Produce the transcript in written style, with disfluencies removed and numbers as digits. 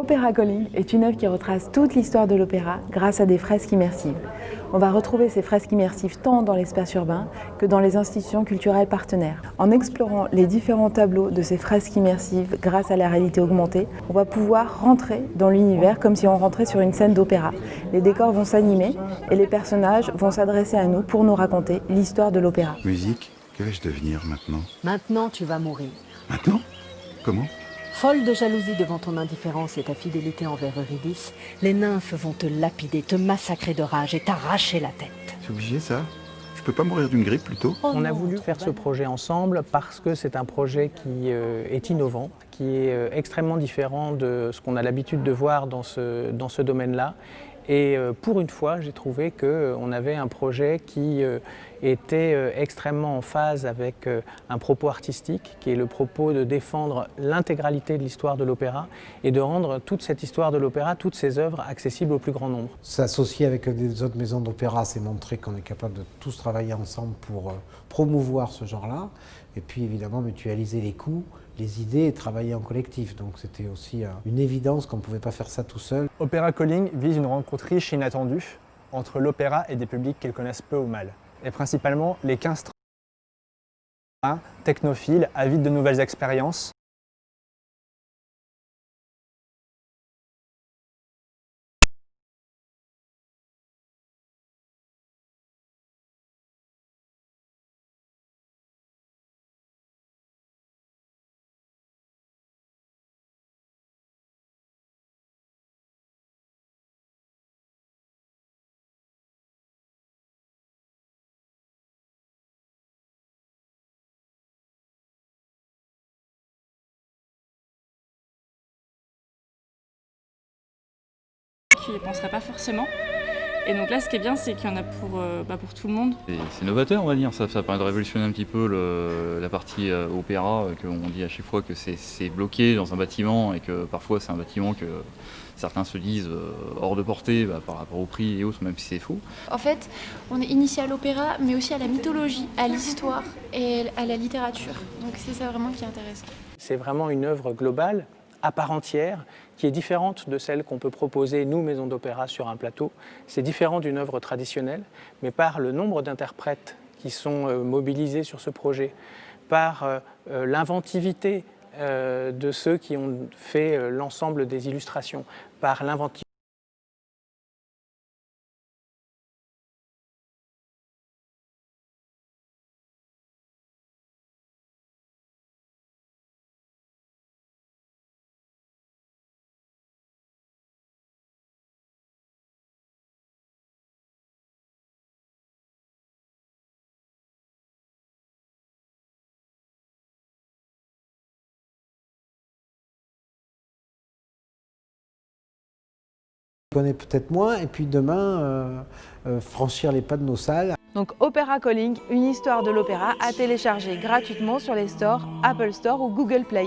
Opera Calling est une œuvre qui retrace toute l'histoire de l'opéra grâce à des fresques immersives. On va retrouver ces fresques immersives tant dans l'espace urbain que dans les institutions culturelles partenaires. En explorant les différents tableaux de ces fresques immersives grâce à la réalité augmentée, on va pouvoir rentrer dans l'univers comme si on rentrait sur une scène d'opéra. Les décors vont s'animer et les personnages vont s'adresser à nous pour nous raconter l'histoire de l'opéra. Musique, que vais-je devenir maintenant? Maintenant, tu vas mourir. Maintenant? Comment? Folle de jalousie devant ton indifférence et ta fidélité envers Eurydice, les nymphes vont te lapider, te massacrer de rage et t'arracher la tête. C'est obligé ça? Je peux pas mourir d'une grippe plutôt? On a voulu faire ce projet ensemble parce que c'est un projet qui est innovant, qui est extrêmement différent de ce qu'on a l'habitude de voir dans ce domaine-là. Et pour une fois, j'ai trouvé qu'on avait un projet qui était extrêmement en phase avec un propos artistique, qui est le propos de défendre l'intégralité de l'histoire de l'opéra et de rendre toute cette histoire de l'opéra, toutes ces œuvres accessibles au plus grand nombre. S'associer avec des autres maisons d'opéra, c'est montrer qu'on est capable de tous travailler ensemble pour promouvoir ce genre-là. Et puis évidemment mutualiser les coûts, les idées et travailler en collectif. Donc c'était aussi une évidence qu'on ne pouvait pas faire ça tout seul. Opera Calling vise une rencontre riche et inattendue entre l'opéra et des publics qu'elles connaissent peu ou mal. Et principalement les 15-30 technophiles avides de nouvelles expériences. Qui n'y penserait pas forcément. Et donc là, ce qui est bien, c'est qu'il y en a pour tout le monde. C'est novateur, on va dire. Ça permet de révolutionner un petit peu la partie opéra, qu'on dit à chaque fois que c'est bloqué dans un bâtiment et que parfois c'est un bâtiment que certains se disent hors de portée par rapport au prix et autres, même si c'est faux. En fait, on est initié à l'opéra, mais aussi à la mythologie, à l'histoire et à la littérature. Donc c'est ça vraiment qui est intéressant. C'est vraiment une œuvre globale, à part entière, qui est différente de celle qu'on peut proposer, nous, maisons d'opéra, sur un plateau. C'est différent d'une œuvre traditionnelle, mais par le nombre d'interprètes qui sont mobilisés sur ce projet, par l'inventivité de ceux qui ont fait l'ensemble des illustrations, par l'inventivité On connaît peut-être moins et puis demain franchir les pas de nos salles. Donc Opera Calling, une histoire de l'opéra à télécharger gratuitement sur les stores Apple Store ou Google Play.